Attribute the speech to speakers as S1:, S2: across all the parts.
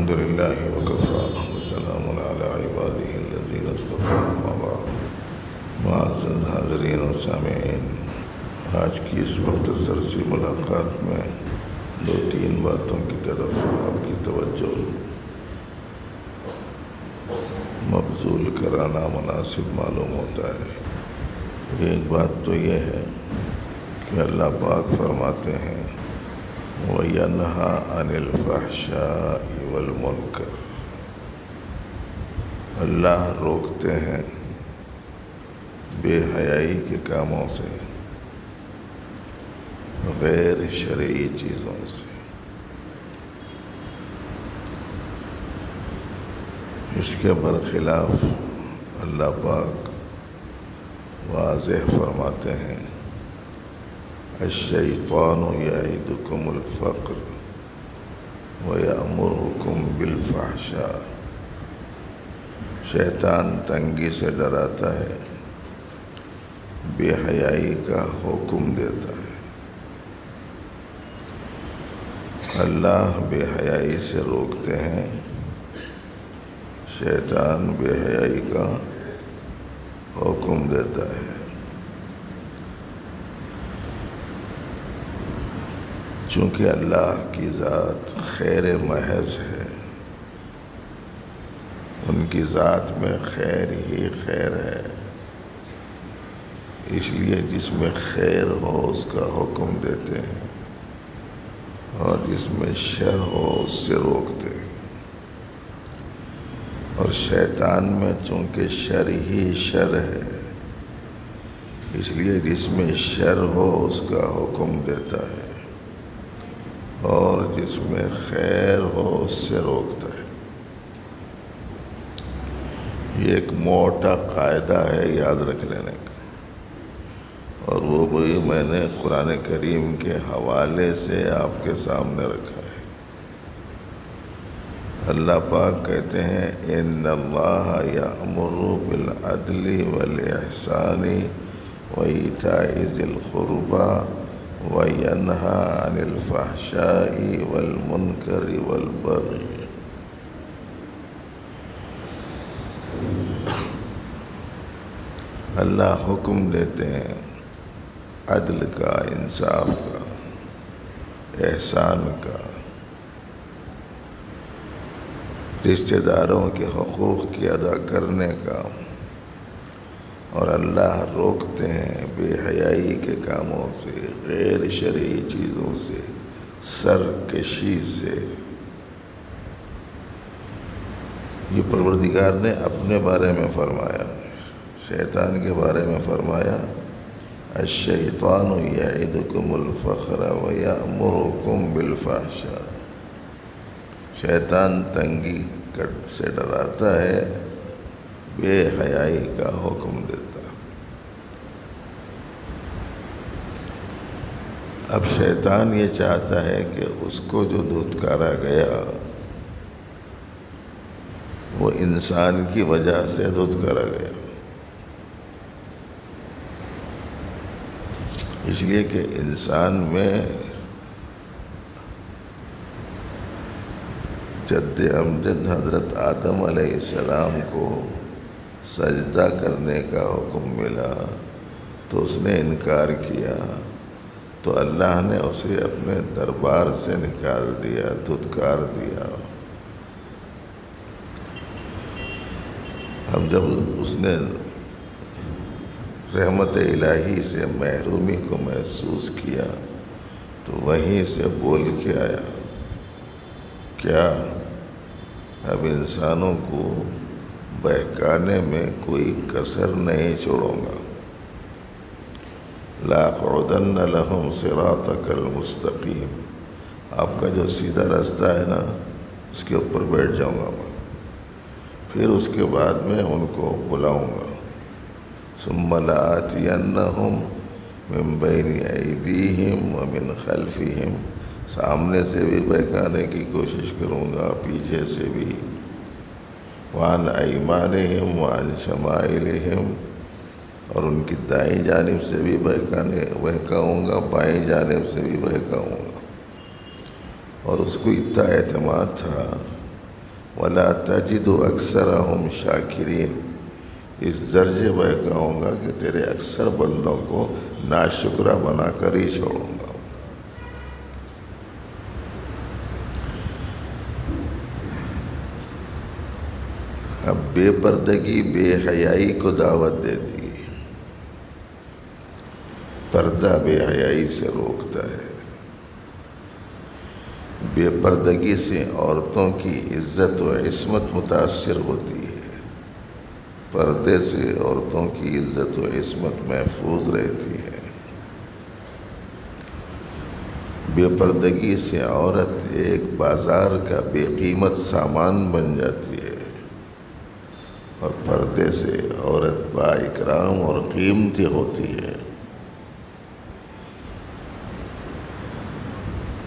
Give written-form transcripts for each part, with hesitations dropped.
S1: الحمد لله وكفى وسلام على عباده الذين اصطفى أما بعد. معزز حاضرین و سامعین، آج کی اس مختصر سی ملاقات میں دو تین باتوں کی طرف آپ کی توجہ مبذول کرانا مناسب معلوم ہوتا ہے۔ ایک بات تو یہ ہے کہ اللہ پاک فرماتے ہیں وَيَنْهَا عَنِ الْفَحْشَاءِ وَالْمُنْكَرِ، اللہ روکتے ہیں بے حیائی کے کاموں سے، غیر شرعی چیزوں سے۔ اس کے برخلاف اللہ پاک واضح فرماتے ہیں الشیطان یعدکم الفقر ویأمرکم بالفحشاء، شیطان تنگی سے ڈراتا ہے، بے حیائی کا حکم دیتا ہے۔ اللہ بے حیائی سے روکتے ہیں، شیطان بے حیائی کا حکم دیتا ہے۔ چونکہ اللہ کی ذات خیر محض ہے، ان کی ذات میں خیر ہی خیر ہے، اس لیے جس میں خیر ہو اس کا حکم دیتے ہیں اور جس میں شر ہو اس سے روکتے ہیں۔ اور شیطان میں چونکہ شر ہی شر ہے، اس لیے جس میں شر ہو اس کا حکم دیتا ہے اور جس میں خیر ہو اس سے روکتا ہے۔ یہ ایک موٹا قاعدہ ہے یاد رکھ لینے کا، اور وہ بھی میں نے قرآن کریم کے حوالے سے آپ کے سامنے رکھا ہے۔ اللہ پاک کہتے ہیں ان اللہ یأمر بالعدل والاحسان وایتاء ذی القربی وینہی عن الفحشاء والمنکر والبغی۔ اللہ حکم دیتے ہیں عدل کا، انصاف کا، احسان کا، رشتہ داروں کے حقوق کی ادا کرنے کا، اور اللہ روکتے ہیں بے حیائی کے کاموں سے، غیر شرعی چیزوں سے، سرکشی سے۔ یہ پروردگار نے اپنے بارے میں فرمایا، شیطان کے بارے میں فرمایا الشیطان یعدکم الفقر ویأمرکم بالفحشاء، شیطان تنگی سے ڈراتا ہے، بے حیائی کا حکم دیتا۔ اب شیطان یہ چاہتا ہے کہ اس کو جو دھتکارا گیا وہ انسان کی وجہ سے دھتکارا گیا، اس لیے کہ انسان میں جد امجد حضرت آدم علیہ السلام کو سجدہ کرنے کا حکم ملا تو اس نے انکار کیا، تو اللہ نے اسے اپنے دربار سے نکال دیا، دھتکار دیا۔ اب جب اس نے رحمت الہی سے محرومی کو محسوس کیا تو وہیں سے بول کے آیا، کیا اب انسانوں کو بہکانے میں کوئی کسر نہیں چھوڑوں گا، لَأَقْعُدَنَّ لَهُمْ صِرَاطَكَ الْمُسْتَقِيمَ، آپ کا جو سیدھا راستہ ہے نا اس کے اوپر بیٹھ جاؤں گا میں، پھر اس کے بعد میں ان کو بلاؤں گا۔ ثُمَّ لَآتِيَنَّهُمْ مِنْ بَيْنِ أَيْدِيهِمْ وَمِنْ خَلْفِهِمْ، سامنے سے بھی بہکانے کی کوشش کروں گا، پیچھے سے بھی، وَعَنْ أَيْمَانِهِمْ وَعَنْ شَمَائِلِهِمْ، اور ان کی دائیں جانب سے بھی بہکاؤں گا، بائیں جانب سے بھی بہکاؤں گا۔ اور اس کو اتنا اعتماد تھا وَلَا تَجِدُ أَكْثَرَهُمْ شَاكِرِينَ، اس درجے میں کہوں گا کہ تیرے اکثر بندوں کو ناشکرہ بنا کر ہی چھوڑوں گا۔ اب بے پردگی بے حیائی کو دعوت دیتی ہے، پردہ بے حیائی سے روکتا ہے۔ بے پردگی سے عورتوں کی عزت و عصمت متاثر ہوتی ہے، پردے سے عورتوں کی عزت و عصمت محفوظ رہتی ہے۔ بے پردگی سے عورت ایک بازار کا بے قیمت سامان بن جاتی ہے، اور پردے سے عورت با اکرام اور قیمتی ہوتی ہے۔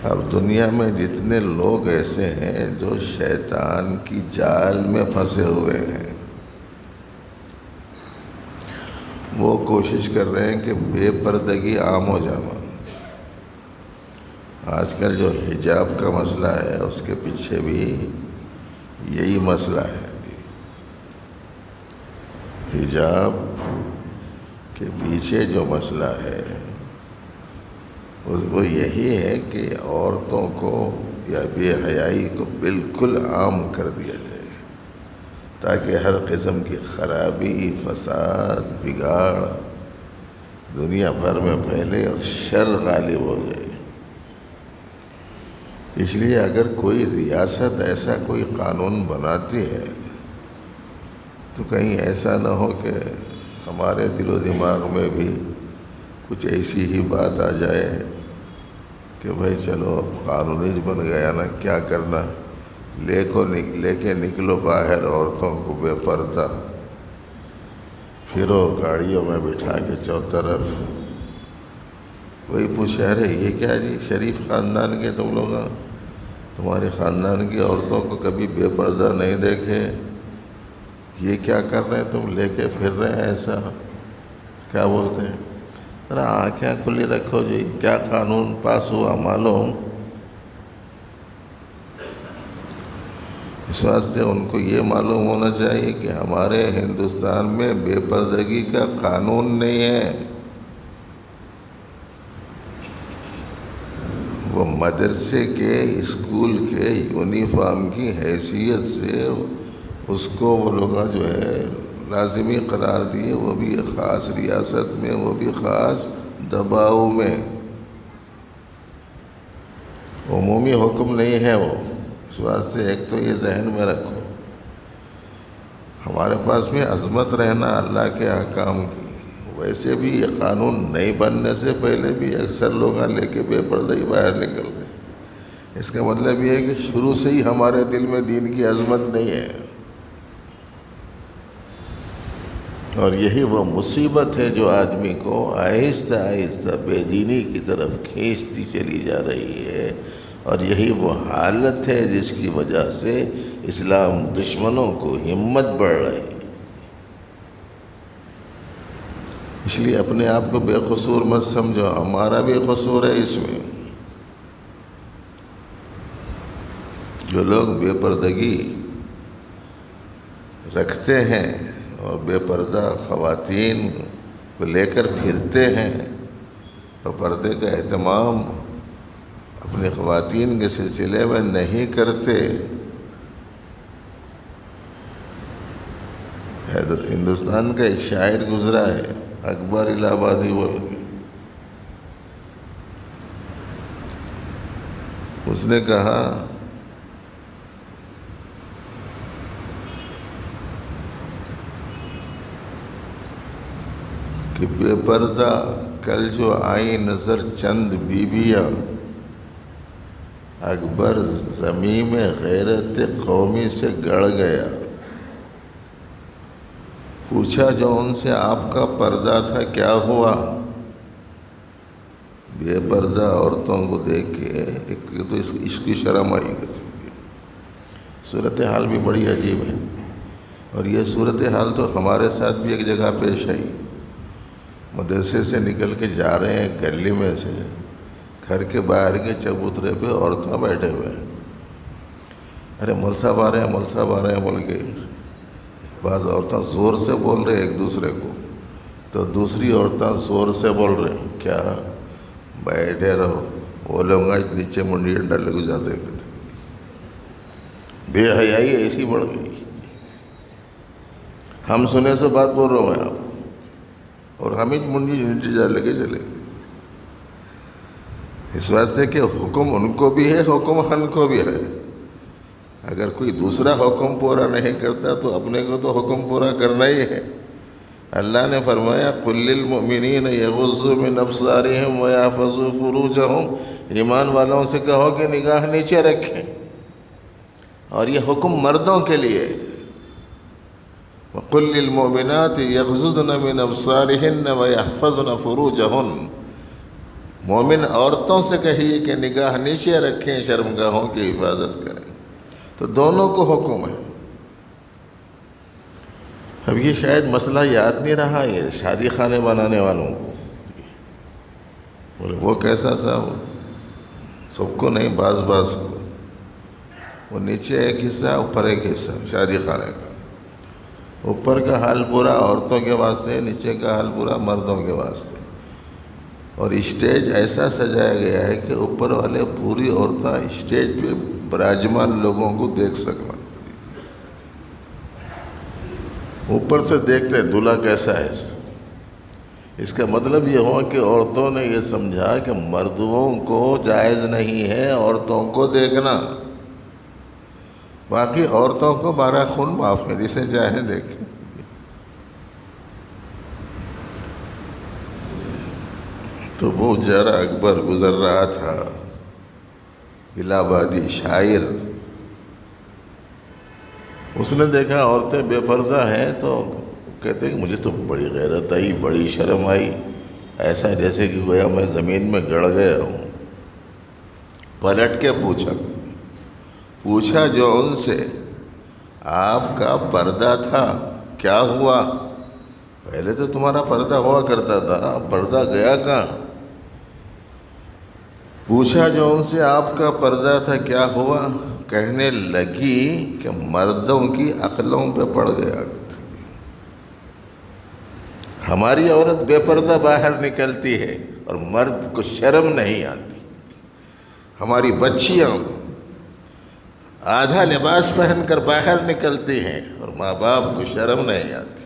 S1: اب دنیا میں جتنے لوگ ایسے ہیں جو شیطان کی جال میں پھنسے ہوئے ہیں، وہ کوشش کر رہے ہیں کہ بے پردگی عام ہو جائے۔ آج کل جو حجاب کا مسئلہ ہے اس کے پیچھے بھی یہی مسئلہ ہے۔ حجاب کے پیچھے جو مسئلہ ہے وہ یہی ہے کہ عورتوں کو یا بے حیائی کو بالکل عام کر دیا جائے، تاکہ ہر قسم کی خرابی، فساد، بگاڑ دنیا بھر میں پھیلے اور شر غالب ہو جائے۔ اس لیے اگر کوئی ریاست ایسا کوئی قانون بناتی ہے تو کہیں ایسا نہ ہو کہ ہمارے دل و دماغ میں بھی کچھ ایسی ہی بات آ جائے کہ بھائی چلو اب قانون ہی بن گیا نا، کیا کرنا، لے کے نکلو باہر عورتوں کو بے پردہ، پھرو گاڑیوں میں بٹھا کے چوطرف۔ کوئی پوچھے ارے یہ کیا جی، شریف خاندان کے تم لوگ، تمہارے خاندان کی عورتوں کو کبھی بے پردہ نہیں دیکھے، یہ کیا کر رہے ہیں تم، لے کے پھر رہے ہیں ایسا، کیا بولتے ہیں؟ ذرا آنکھیں کھلی رکھو جی، کیا قانون پاس ہوا معلوم؟ اس واسطے سے ان کو یہ معلوم ہونا چاہیے کہ ہمارے ہندوستان میں بے پردگی کا قانون نہیں ہے۔ وہ مدرسے کے، اسکول کے یونیفارم کی حیثیت سے اس کو وہ لوگ جو ہے لازمی قرار دیے، وہ بھی خاص ریاست میں، وہ بھی خاص دباؤ میں۔ عمومی حکم نہیں ہے وہ۔ اس واسطے ایک تو یہ ذہن میں رکھو، ہمارے پاس میں عظمت رہنا اللہ کے احکام کی۔ ویسے بھی یہ قانون نہیں بننے سے پہلے بھی اکثر لوگ لے کے بے پردہ ہی باہر نکل گئے۔ اس کا مطلب یہ ہے کہ شروع سے ہی ہمارے دل میں دین کی عظمت نہیں ہے، اور یہی وہ مصیبت ہے جو آدمی کو آہستہ آہستہ بے دینی کی طرف کھینچتی چلی جا رہی ہے، اور یہی وہ حالت ہے جس کی وجہ سے اسلام دشمنوں کو ہمت بڑھ رہی ہے۔ اس لیے اپنے آپ کو بے قصور مت سمجھو، ہمارا بھی قصور ہے اس میں۔ جو لوگ بے پردگی رکھتے ہیں اور بے پردہ خواتین کو لے کر پھرتے ہیں اور پردے کا اہتمام اپنی خواتین کے سلسلے میں نہیں کرتے، ہندوستان کا ایک شاعر گزرا ہے اکبر الہ آبادی بول کے، اس نے کہا کہ بے پردہ کل جو آئی نظر چند بیویاں، اکبر زمین میں غیرت قومی سے گڑ گیا۔ پوچھا جو ان سے آپ کا پردہ تھا کیا ہوا؟ بے پردہ عورتوں کو دیکھ کے ایک تو اس کی شرم آئی گئی۔ صورتحال بھی بڑی عجیب ہے، اور یہ صورتحال تو ہمارے ساتھ بھی ایک جگہ پیش آئی۔ مدرسے سے نکل کے جا رہے ہیں، گلی میں سے گھر کے باہر کے چبوترے پہ عورتیں بیٹھے ہوئے ہیں، ارے مول صاحب آ رہے ہیں، مول صاحب آ رہے ہیں بول کے بعض عورتیں زور سے بول رہے ایک دوسرے کو، تو دوسری عورتیں زور سے بول رہے ہیں، کیا بیٹھے رہو، وہ لوگ نیچے منڈی ڈالے کو جاتے ہیں۔ بے حیائی ایسی بڑھ گئی، ہم سنے سے بات بول رہا ہوں میں آپ، اور ہم ہی منڈی ڈال لے کے چلے۔ اس واسطے کہ حکم ان کو بھی ہے، حکم ہم کو بھی ہے۔ اگر کوئی دوسرا حکم پورا نہیں کرتا تو اپنے کو تو حکم پورا کرنا ہی ہے۔ اللہ نے فرمایا قُل لِّلْمُؤْمِنِينَ يَغُضُّوا مِنْ أَبْصَارِهِمْ وَيَحْفَظُوا فُرُوجَهُمْ، ایمان والوں سے کہو کہ نگاہ نیچے رکھیں، اور یہ حکم مردوں کے لیے۔ وَقُل لِّلْمُؤْمِنَاتِ يَغْضُضْنَ مِنْ أَبْصَارِهِنَّ وَيَحْفَظْنَ فُرُوجَهُنَّ، مومن عورتوں سے کہیے کہ نگاہ نیچے رکھیں، شرمگاہوں کی حفاظت کریں۔ تو دونوں کو حکم ہے۔ اب یہ شاید مسئلہ یاد نہیں رہا یہ شادی خانے بنانے والوں کو، بولے وہ کیسا صاحب، سب کو نہیں، بعض کو، وہ نیچے ایک حصہ اوپر ایک حصہ شادی خانے کا، اوپر کا حال پورا عورتوں کے واسطے، نیچے کا حال پورا مردوں کے واسطے، اور اسٹیج ایسا سجایا گیا ہے کہ اوپر والے پوری عورتیں اسٹیج پہ براجمان لوگوں کو دیکھ سکنا، اوپر سے دیکھتے دلہا کیسا ہے۔ اس کا مطلب یہ ہوا کہ عورتوں نے یہ سمجھا کہ مردوں کو جائز نہیں ہے عورتوں کو دیکھنا، باقی عورتوں کو 12 خون معاف ہے، جسے چاہیں دیکھیں۔ تو وہ جرا اکبر گزر رہا تھا، الہ آبادی شاعر، اس نے دیکھا عورتیں بے پردہ ہیں تو کہتے کہ مجھے تو بڑی غیرت آئی، بڑی شرم آئی، ایسا جیسے کہ گویا میں زمین میں گڑ گیا ہوں۔ پلٹ کے پوچھا جو ان سے، آپ کا پردہ تھا کیا ہوا؟ پہلے تو تمہارا پردہ ہوا کرتا تھا، پردہ گیا کہاں؟ پوچھا جو ان سے آپ کا پردہ تھا کیا ہوا؟ کہنے لگی کہ مردوں کی عقلوں پہ پڑ گیا، ہماری عورت بے پردہ باہر نکلتی ہے اور مرد کو شرم نہیں آتی، ہماری بچیاں آدھا لباس پہن کر باہر نکلتی ہیں اور ماں باپ کو شرم نہیں آتی۔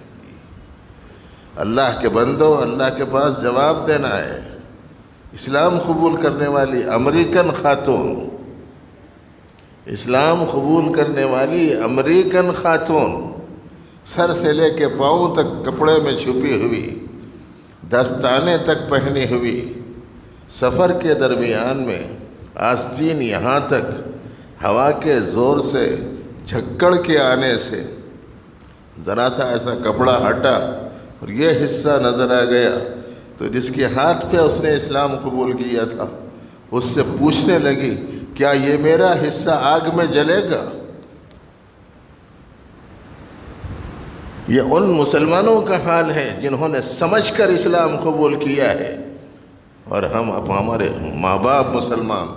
S1: اللہ کے بندوں، اللہ کے پاس جواب دینا ہے۔ اسلام قبول کرنے والی امریکن خاتون، اسلام قبول کرنے والی امریکن خاتون، سر سے لے کے پاؤں تک کپڑے میں چھپی ہوئی، دستانے تک پہنی ہوئی، سفر کے درمیان میں آستین یہاں تک ہوا کے زور سے جھکڑ کے آنے سے ذرا سا ایسا کپڑا ہٹا اور یہ حصہ نظر آ گیا تو جس کے ہاتھ پہ اس نے اسلام قبول کیا تھا اس سے پوچھنے لگی کیا یہ میرا حصہ آگ میں جلے گا؟ یہ ان مسلمانوں کا حال ہے جنہوں نے سمجھ کر اسلام قبول کیا ہے، اور ہم اب ہمارے ماں باپ مسلمان،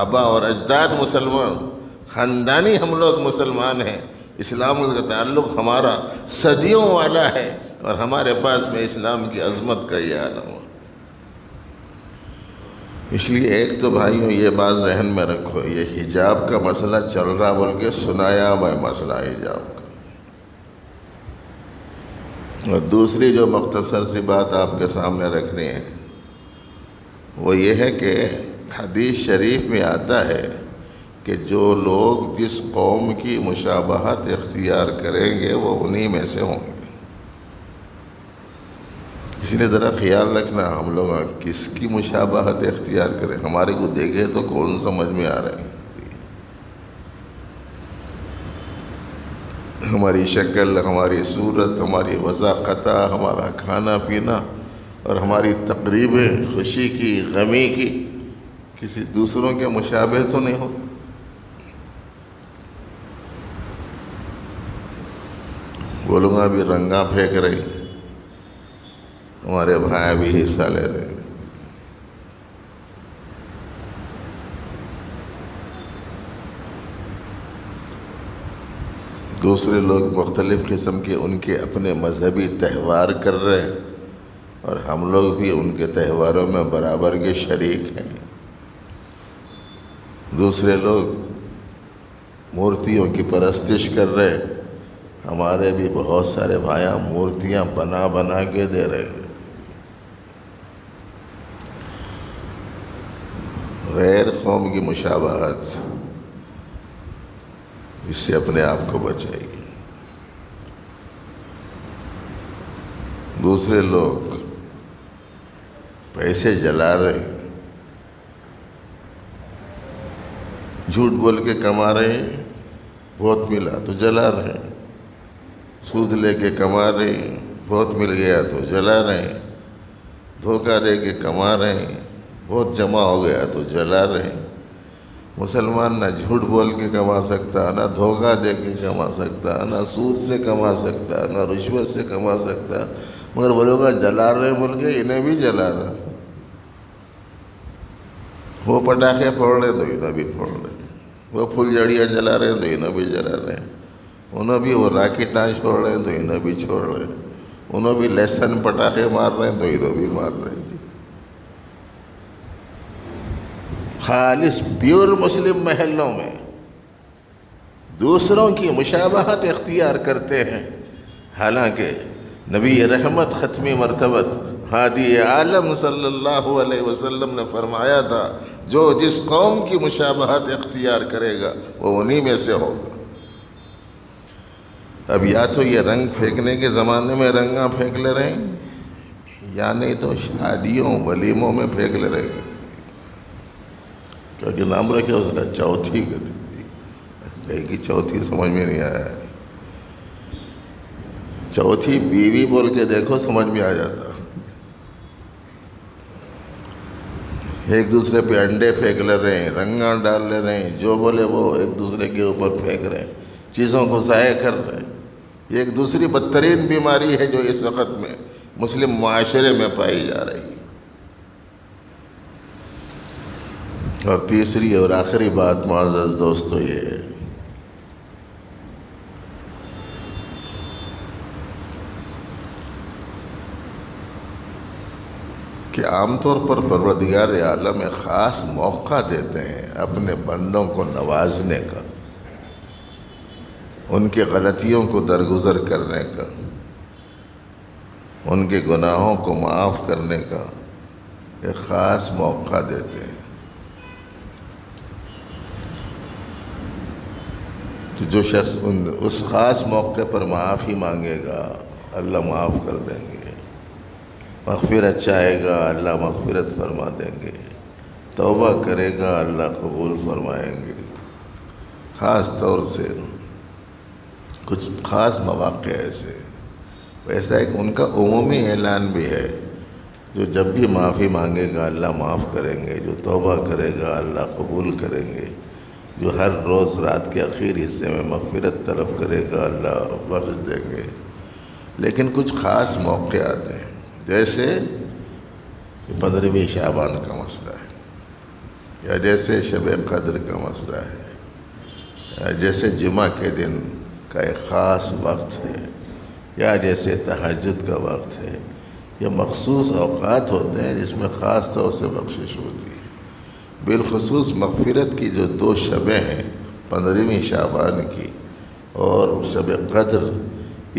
S1: آبا اور اجداد مسلمان، خاندانی ہم لوگ مسلمان ہیں، اسلام کا تعلق ہمارا صدیوں والا ہے، اور ہمارے پاس میں اسلام کی عظمت کا یہ عالم ہے۔ اس لیے ایک تو بھائیوں یہ بات ذہن میں رکھو، یہ حجاب کا مسئلہ چل رہا بول کے سنایا میں مسئلہ حجاب کا، اور دوسری جو مختصر سی بات آپ کے سامنے رکھنی ہے وہ یہ ہے کہ حدیث شریف میں آتا ہے کہ جو لوگ جس قوم کی مشابہت اختیار کریں گے وہ انہی میں سے ہوں گے۔ اس لیے ذرا خیال رکھنا ہم لوگ کس کی مشابہت اختیار کریں، ہمارے کو دیکھے تو کون سمجھ میں آ رہے ہیں، ہماری شکل، ہماری صورت، ہماری وضاحت، ہمارا کھانا پینا اور ہماری تقریبیں خوشی کی غمی کی کسی دوسروں کے مشابہ تو نہیں ہو۔ بولوں بھی رنگا پھینک رہی، ہمارے بھائی بھی حصہ لے رہے۔ دوسرے لوگ مختلف قسم کے ان کے اپنے مذہبی تہوار کر رہے ہیں، اور ہم لوگ بھی ان کے تہواروں میں برابر کے شریک ہیں۔ دوسرے لوگ مورتیوں کی پرستش کر رہے ہیں، ہمارے بھی بہت سارے بھائیاں مورتیاں بنا بنا کے دے رہے ہیں۔ غیر قوم کی مشابہت، اس سے اپنے آپ کو بچائیے۔ دوسرے لوگ پیسے جلا رہے ہیں، جھوٹ بول کے کما رہے ہیں، بہت ملا تو جلا رہے ہیں، سود لے کے کما رہے ہیں، بہت مل گیا تو جلا رہے ہیں، دھوکہ دے کے کما رہے ہیں، بہت جمع ہو گیا تو جلا رہے ہیں۔ مسلمان نہ جھوٹ بول کے کما سکتا، نہ دھوکہ دے کے کما سکتا، نہ سود سے کما سکتا، نہ رشوت سے کما سکتا، مگر وہ لوگ جلا رہے ہیں بول کے انہیں بھی جلا رہا۔ وہ پٹاخے پھوڑ رہے تو انہیں بھی پھوڑ رہے، وہ پھول جڑیاں جلا رہے ہیں تو انہیں بھی جلا رہے ہیں، انہیں بھی وہ راکٹاں چھوڑ رہے ہیں تو انہیں بھی چھوڑ رہے ہیں، انہیں بھی لہسن پٹاخے مار رہے ہیں تو انہیں بھی مار رہے ہیں۔ خالص پیور مسلم محلوں میں دوسروں کی مشابہت اختیار کرتے ہیں، حالانکہ نبی رحمت ختمی مرتبت ہادی عالم صلی اللہ علیہ وسلم نے فرمایا تھا، جو جس قوم کی مشابہت اختیار کرے گا وہ انہی میں سے ہوگا۔ اب یا تو یہ رنگ پھینکنے کے زمانے میں رنگاں پھینک لے رہے ہیں، یا نہیں تو شادیوں ولیموں میں پھینک لے رہے ہیں۔ کیونکہ نام رکھے اس کا چوتھی، کہیں کی چوتھی سمجھ میں نہیں آیا ہے، چوتھی بیوی بول کے دیکھو سمجھ میں آ جاتا۔ ایک دوسرے پہ انڈے پھینک لے رہے ہیں، رنگاں ڈال لے رہے ہیں، جو بولے وہ ایک دوسرے کے اوپر پھینک رہے ہیں، چیزوں کو ضائع کر رہے ہیں۔ یہ ایک دوسری بدترین بیماری ہے جو اس وقت میں مسلم معاشرے میں پائی جا رہی ہے۔ اور تیسری اور آخری بات معزز دوستو یہ ہے کہ عام طور پر پروردگار عالم ایک خاص موقع دیتے ہیں اپنے بندوں کو نوازنے کا، ان کے غلطیوں کو درگزر کرنے کا، ان کے گناہوں کو معاف کرنے کا ایک خاص موقع دیتے ہیں۔ تو جو شخص اس خاص موقع پر معافی مانگے گا اللہ معاف کر دیں گے، مغفرت چاہے گا اللہ مغفرت فرما دیں گے، توبہ کرے گا اللہ قبول فرمائیں گے۔ خاص طور سے کچھ خاص مواقع ایسا ایک ان کا عمومی اعلان بھی ہے، جو جب بھی معافی مانگے گا اللہ معاف کریں گے، جو توبہ کرے گا اللہ قبول کریں گے، جو ہر روز رات کے آخر حصے میں مغفرت طلب کرے گا اللہ بخش دیں گے۔ لیکن کچھ خاص موقعات ہیں، جیسے 15ویں شعبان کا مسئلہ ہے، یا جیسے شب قدر کا مسئلہ ہے، یا جیسے جمعہ کے دن کا ایک خاص وقت ہے، یا جیسے تہجد کا وقت ہے۔ یہ مخصوص اوقات ہوتے ہیں جس میں خاص طور سے بخشش ہوتی ہے۔ بالخصوص مغفرت کی جو 2 شبیں ہیں، 15ویں شعبان کی اور شب قدر،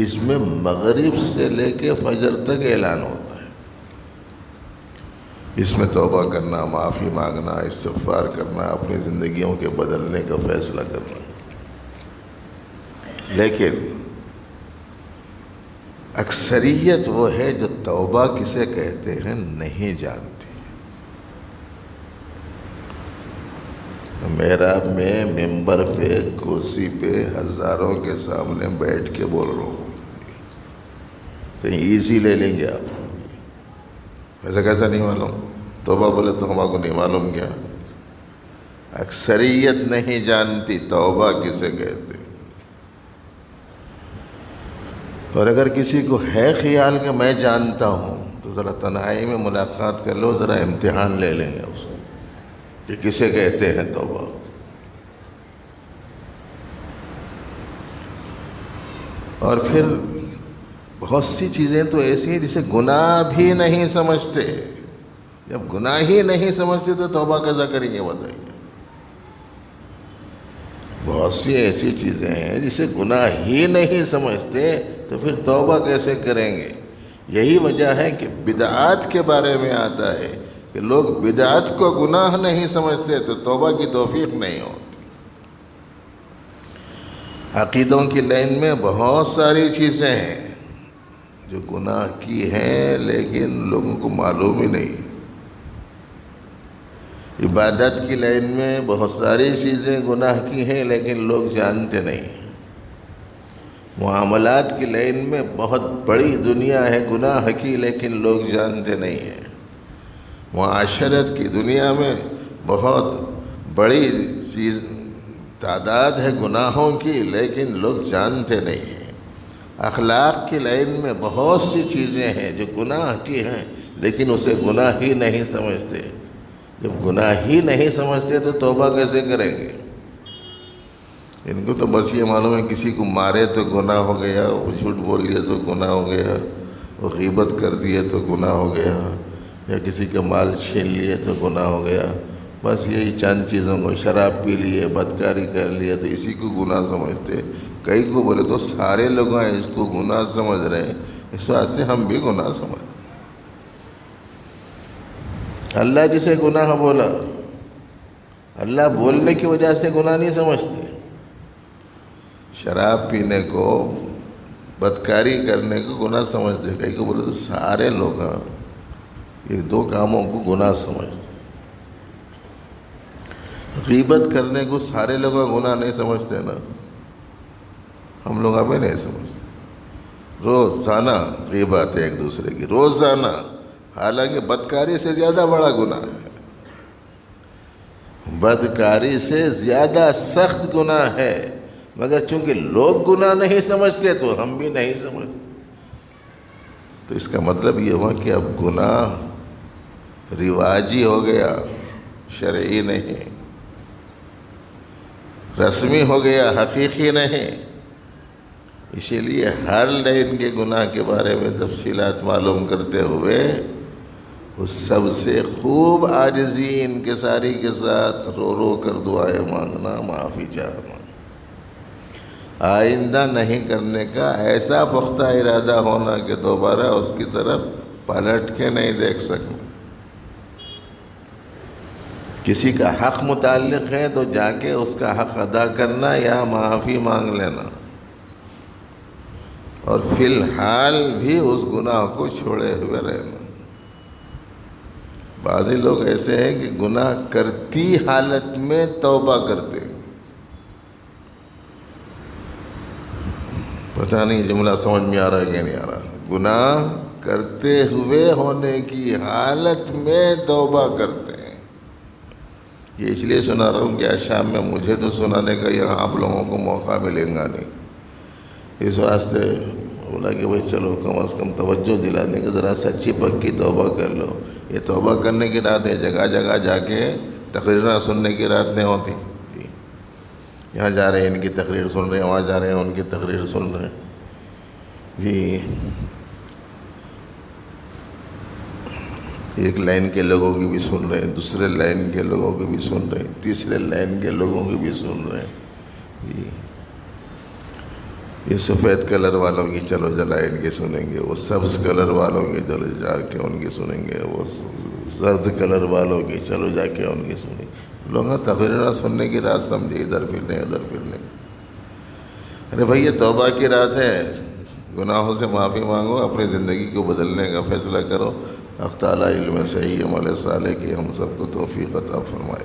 S1: اس میں مغرب سے لے کے فجر تک اعلان ہوتا ہے۔ اس میں توبہ کرنا، معافی مانگنا، استغفار کرنا، اپنی زندگیوں کے بدلنے کا فیصلہ کرنا۔ لیکن اکثریت وہ ہے جو توبہ کسے کہتے ہیں نہیں جانتی۔ محراب میں ممبر پہ کرسی پہ ہزاروں کے سامنے بیٹھ کے بول رہا ہوں، کہیں ایزی لے لیں گے آپ؟ ایسا کیسا نہیں معلوم؟ توبہ بولے تو ہمارے کو نہیں معلوم کیا؟ اکثریت نہیں جانتی توبہ کسے کہتے۔ اور اگر کسی کو ہے خیال کہ میں جانتا ہوں تو ذرا تنہائی میں ملاقات کر لو، ذرا امتحان لے لیں گے اس کو کہ کسے کہتے ہیں توبہ۔ اور پھر بہت سی چیزیں تو ایسی ہیں جسے گناہ بھی نہیں سمجھتے. جب گناہ ہی نہیں سمجھتے تو توبہ کیسا کریں گے بتائیے؟ بہت سی ایسی چیزیں ہیں جسے گناہ ہی نہیں سمجھتے تو پھر توبہ کیسے کریں گے؟ یہی وجہ ہے کہ بدعات کے بارے میں آتا ہے کہ لوگ بدعات کو گناہ نہیں سمجھتے تو توبہ کی توفیق نہیں ہوتی. عقیدوں کی لائن میں بہت ساری چیزیں ہیں جو گناہ کی ہیں لیکن لوگوں کو معلوم ہی نہیں. عبادت کی لائن میں بہت ساری چیزیں گناہ کی ہیں لیکن لوگ جانتے نہیں. معاملات کی لائن میں بہت بڑی دنیا ہے گناہ کی لیکن لوگ جانتے نہیں ہیں. معاشرت کی دنیا میں بہت بڑی چیز تعداد ہے گناہوں کی لیکن لوگ جانتے نہیں ہیں. اخلاق کی لائن میں بہت سی چیزیں ہیں جو گناہ کی ہیں لیکن اسے گناہ ہی نہیں سمجھتے. جب گناہ ہی نہیں سمجھتے تو توبہ کیسے کریں گے؟ ان کو تو بس یہ معلوم ہے کسی کو مارے تو گناہ ہو گیا، وہ جھوٹ بول لیا تو گناہ ہو گیا، وہ غیبت کر دیے تو گناہ ہو گیا، یا کسی کا مال چھین لیے تو گناہ ہو گیا. بس یہی چند چیزوں کو، شراب پی لیے، بدکاری کر لیے تو اسی کو گناہ سمجھتے. کئی کو بولے تو سارے لوگ ہیں اس کو گناہ سمجھ رہے ہیں، اس واسطے ہم بھی گناہ سمجھ. اللہ جسے گناہ بولا، اللہ بولنے کی وجہ سے گناہ نہیں سمجھتے. شراب پینے کو، بدکاری کرنے کو گناہ سمجھتے. کئی کو بولے تو سارے لوگ یہ دو کاموں کو گناہ سمجھتے. غیبت کرنے کو سارے لوگ گناہ نہیں سمجھتے نا، ہم لوگ ابھی نہیں سمجھتے. روزانہ غیبت ہے ایک دوسرے کی، روزانہ، حالانکہ بدکاری سے زیادہ بڑا گناہ ہے. بدکاری سے زیادہ سخت گناہ ہے، مگر چونکہ لوگ گناہ نہیں سمجھتے تو ہم بھی نہیں سمجھتے. تو اس کا مطلب یہ ہوا کہ اب گناہ رواجی ہو گیا، شرعی نہیں، رسمی ہو گیا، حقیقی نہیں. اسی لیے ہر لائن کے گناہ کے بارے میں تفصیلات معلوم کرتے ہوئے اس سب سے خوب عاجزی انکساری کے ساتھ رو رو کر دعائیں مانگنا، معافی چاہنا، آئندہ نہیں کرنے کا ایسا پختہ ارادہ ہونا کہ دوبارہ اس کی طرف پلٹ کے نہیں دیکھ سکنا. کسی کا حق متعلق ہے تو جا کے اس کا حق ادا کرنا یا معافی مانگ لینا، اور فی الحال بھی اس گناہ کو چھوڑے ہوئے رہنا. بعضی لوگ ایسے ہیں کہ گناہ کرتی حالت میں توبہ کرتے ہیں. پتہ نہیں جملہ سمجھ میں آ رہا ہے کہ نہیں آ رہا. گناہ کرتے ہوئے ہونے کی حالت میں توبہ کرتے ہیں. یہ اس لیے سنا رہا ہوں کہ آج شام میں مجھے تو سنانے کا یہاں آپ لوگوں کو موقع ملے گا نہیں. اس واسطے بولا کہ بھائی چلو کم از کم توجہ دلا دیں کہ ذرا سچی پکی توبہ کر لو. یہ توبہ کرنے کی رات ہے، جگہ جگہ جا کے تقریریں سننے کی رات نہیں ہوتی. یہاں جا رہے ہیں ان کی تقریر سن رہے ہیں، وہاں جا رہے ہیں ان کی تقریر سن رہے ہیں. جی ایک لائن کے لوگوں کی بھی سن رہے ہیں، دوسرے لائن کے لوگوں کی بھی سن رہے ہیں، تیسرے لائن کے لوگوں کی بھی سن رہے ہیں. جی یہ سفید کلر والوں کی چلو جلا ان کی سنیں گے، وہ سبز کلر والوں کی چلو جا کے ان کی سنیں گے، وہ زرد کلر والوں کی چلو جا کے ان کی سنیں گے. لوگ تقریر سننے کی رات سمجھے، ادھر پھرنے ادھر پھرنے. ارے بھائی یہ توبہ کی رات ہے، گناہوں سے معافی مانگو، اپنی زندگی کو بدلنے کا فیصلہ کرو. اب تعالیٰ علم صحیح عمل صالح کی ہم سب کو توفیق عطا فرمائے.